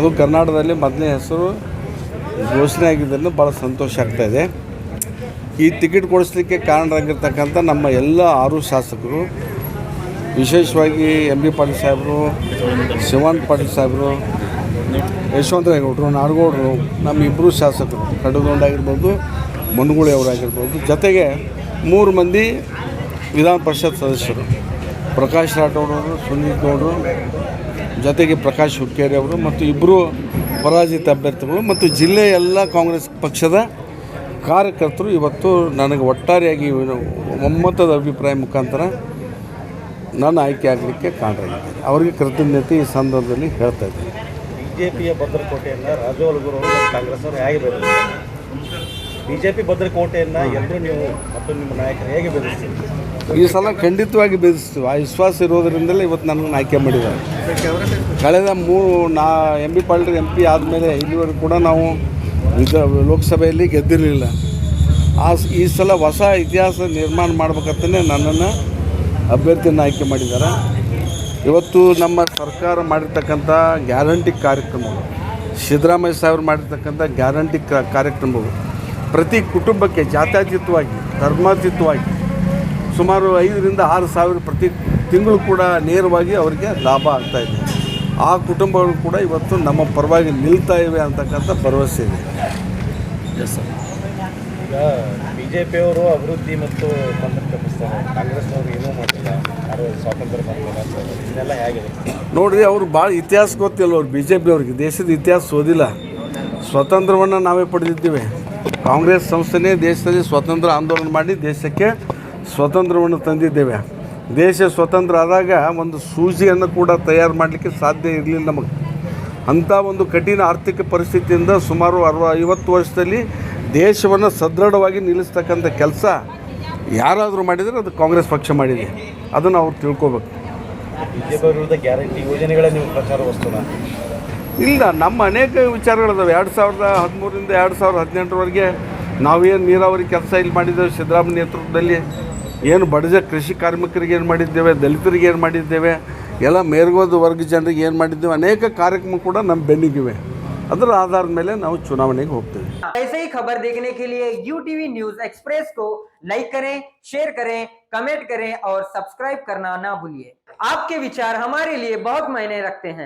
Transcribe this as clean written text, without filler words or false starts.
ಅದು ಕರ್ನಾಟಕದಲ್ಲಿ ಮೊದಲನೇ ಹೆಸರು ಘೋಷಣೆ ಆಗಿದ್ದರಿಂದ ಭಾಳ ಸಂತೋಷ ಆಗ್ತಾಯಿದೆ. ಈ ಟಿಕೆಟ್ ಕೊಡಿಸ್ಲಿಕ್ಕೆ ಕಾರಣರಾಗಿರ್ತಕ್ಕಂಥ ನಮ್ಮ ಎಲ್ಲ 6 ಶಾಸಕರು, ವಿಶೇಷವಾಗಿ ಎಂ ಬಿ ಪಾಟೀಲ್ ಸಾಹೇಬರು, ಶಿವಾನಂದ ಪಾಟೀಲ್ ಸಾಹೇಬರು, ಯಶವಂತರಾಯಗೌಡರು, ನಾಡಗೌಡರು, ನಮ್ಮ ಇಬ್ಬರು ಶಾಸಕರು ಕಡಗೊಂಡಾಗಿರ್ಬೋದು, ಮನಗೂಳಿ ಅವರಾಗಿರ್ಬೋದು, ಜೊತೆಗೆ 3 ಮಂದಿ ವಿಧಾನ ಪರಿಷತ್ ಸದಸ್ಯರು, ಪ್ರಕಾಶ್ ರಾಠೋಡವರು, ಸುನೀಲ್ ಗೌಡರು, ಜೊತೆಗೆ ಪ್ರಕಾಶ್ ಹುಕ್ಕೇರಿ ಅವರು ಮತ್ತು 2 ಪರಾಜಿತ ಅಭ್ಯರ್ಥಿಗಳು ಮತ್ತು ಜಿಲ್ಲೆಯ ಎಲ್ಲ ಕಾಂಗ್ರೆಸ್ ಪಕ್ಷದ ಕಾರ್ಯಕರ್ತರು ಇವತ್ತು ನನಗೆ ಒಟ್ಟಾರೆಯಾಗಿ ಒಮ್ಮತದ ಅಭಿಪ್ರಾಯ ಮುಖಾಂತರ ನನ್ನ ಆಯ್ಕೆ ಆಗಲಿಕ್ಕೆ ಕಾರಣರಾಗಿದ್ದಾರೆ. ಅವರಿಗೆ ಕೃತಜ್ಞತೆ ಈ ಸಂದರ್ಭದಲ್ಲಿ ಹೇಳ್ತಾ ಇದ್ದೀನಿ. ಬಿಜೆಪಿಯ ಭದ್ರಕೋಟೆಯನ್ನು ರಾಜೋಲ್ಗೂರು ಕಾಂಗ್ರೆಸ್ ಅವರು ಹೇಗೆ ಬೆದರಿಸ್ತಾರೆ? ಬಿಜೆಪಿ ಭದ್ರಕೋಟೆಯನ್ನು ಎಲ್ಲರೂ ನೀವು ಮತ್ತು ನಿಮ್ಮ ನಾಯಕರು ಹೇಗೆ ಬೆದರಿಸ್ತೀರಿ? ಈ ಸಲ ಖಂಡಿತವಾಗಿ ಬೆದರಿಸ್ತೀವಿ. ಆ ವಿಶ್ವಾಸ ಇರೋದರಿಂದಲೇ ಇವತ್ತು ನನ್ನನ್ನು ಆಯ್ಕೆ ಮಾಡಿದ್ದಾರೆ. ಕಳೆದ M B Patil M P ಆದಮೇಲೆ ಇಲ್ಲಿವರೆಗೂ ಕೂಡ ನಾವು ಲೋಕಸಭೆಯಲ್ಲಿ ಗೆದ್ದಿರಲಿಲ್ಲ. ಈ ಸಲ ಹೊಸ ಇತಿಹಾಸ ನಿರ್ಮಾಣ ಮಾಡ್ಬೇಕಂತಲೇ ನನ್ನನ್ನು ಅಭ್ಯರ್ಥಿಯನ್ನು ಆಯ್ಕೆ ಮಾಡಿದ್ದಾರೆ. ಇವತ್ತು ನಮ್ಮ ಸರ್ಕಾರ ಮಾಡಿರ್ತಕ್ಕಂಥ ಗ್ಯಾರಂಟಿ ಕಾರ್ಯಕ್ರಮಗಳು, ಸಿದ್ದರಾಮಯ್ಯ ಸಾಹೇಬರು ಮಾಡಿರ್ತಕ್ಕಂಥ ಗ್ಯಾರಂಟಿ ಕಾರ್ಯಕ್ರಮಗಳು ಪ್ರತಿ ಕುಟುಂಬಕ್ಕೆ ಜಾತ್ಯತೀತವಾಗಿ, ಧರ್ಮಾತೀತವಾಗಿ ಸುಮಾರು 5,000 6 ಸಾವಿರ ಪ್ರತಿ ತಿಂಗಳು ಕೂಡ ನೇರವಾಗಿ ಅವರಿಗೆ ಲಾಭ ಆಗ್ತಾಯಿದೆ. ಆ ಕುಟುಂಬಗಳು ಕೂಡ ಇವತ್ತು ನಮ್ಮ ಪರವಾಗಿ ನಿಲ್ತಾ ಇವೆ ಅಂತಕ್ಕಂಥ ಭರವಸೆ ಇದೆ. Yes sir. ಈಗ ಬಿ ಜೆ ಪಿಯವರು ಅಭಿವೃದ್ಧಿ ಮತ್ತು ಬಂಧನ ತಪ್ಪಿಸ್ತಾರೆ, ಕಾಂಗ್ರೆಸ್ನವರು ಏನೂ ಮಾಡಿಲ್ಲ, ಯಾರು ಸ್ವಾತಂತ್ರ್ಯ ಬಂದಿಲ್ಲ, ಇದನ್ನೆಲ್ಲ ಹೇಗಿದೆ ನೋಡಿರಿ. ಅವರು ಭಾಳ ಇತಿಹಾಸ ಗೊತ್ತಿಲ್ಲ. ಅವ್ರು ಬಿ ಜೆ ಪಿಯವ್ರಿಗೆ ದೇಶದ ಇತಿಹಾಸ ಓದಿಲ್ಲ. ಸ್ವಾತಂತ್ರ್ಯವನ್ನು ನಾವೇ ಪಡೆದಿದ್ದೀವಿ. ಕಾಂಗ್ರೆಸ್ ಸಂಸ್ಥೆನೇ ದೇಶದಲ್ಲಿ ಸ್ವಾತಂತ್ರ್ಯ ಆಂದೋಲನ ಮಾಡಿ ದೇಶಕ್ಕೆ ಸ್ವಾತಂತ್ರ್ಯವನ್ನು ತಂದಿದ್ದೇವೆ. ದೇಶ ಸ್ವತಂತ್ರ ಆದಾಗ ಒಂದು ಸೂಜಿಯನ್ನು ಕೂಡ ತಯಾರು ಮಾಡಲಿಕ್ಕೆ ಸಾಧ್ಯ ಇರಲಿಲ್ಲ ನಮಗೆ. ಅಂಥ ಒಂದು ಕಠಿಣ ಆರ್ಥಿಕ ಪರಿಸ್ಥಿತಿಯಿಂದ ಸುಮಾರು 50 ವರ್ಷದಲ್ಲಿ ದೇಶವನ್ನು ಸದೃಢವಾಗಿ ನಿಲ್ಲಿಸ್ತಕ್ಕಂಥ ಕೆಲಸ ಯಾರಾದರೂ ಮಾಡಿದರೆ ಅದು ಕಾಂಗ್ರೆಸ್ ಪಕ್ಷ ಮಾಡಿದೆ. ಅದನ್ನು ಅವ್ರು ತಿಳ್ಕೊಬೇಕು. ಬಿಜೆಪಿ ವಿರುದ್ಧ ಗ್ಯಾರಂಟಿ ಯೋಜನೆಗಳ ನೀವು ಪ್ರಚಾರ ವಸ್ತುನ ಇಲ್ಲ, ನಮ್ಮ ಅನೇಕ ವಿಚಾರಗಳಿದಾವೆ. 2013ರಿಂದ 2018ರವರೆಗೆ ನಾವೇನು ನೀರಾವರಿ ಕೆಲಸ ಇಲ್ಲಿ ಮಾಡಿದ್ದೇವೆ, ಸಿದ್ದರಾಮಯ್ಯ ನೇತೃತ್ವದಲ್ಲಿ ಏನು ಬಡಜ ಕೃಷಿ ಕಾರ್ಮಿಕರಿಗೆ ಏನು ಮಾಡಿದ್ದೇವೆ, ದಲಿತರಿಗೆ ಏನು ಮಾಡಿದ್ದೇವೆ, ಎಲ್ಲ ಮೇಲ್ಗೋದ ವರ್ಗ ಜನರಿಗೆ ಏನು ಮಾಡಿದ್ದೇವೆ, ಅನೇಕ ಕಾರ್ಯಕ್ರಮ ಕೂಡ ನಮ್ಮ ಬೆನ್ನಿಗಿವೆ. ಅದರ ಆಧಾರದ ಮೇಲೆ ನಾವು ಚುನಾವಣೆಗೆ ಹೋಗ್ತೇವೆ. ऐसे ही खबर देखने के लिए UTV न्यूज एक्सप्रेस को लाइक करें, शेयर करें, कमेंट करें और सब्सक्राइब करना ना भूलिए. आपके विचार हमारे लिए बहुत मायने रखते हैं.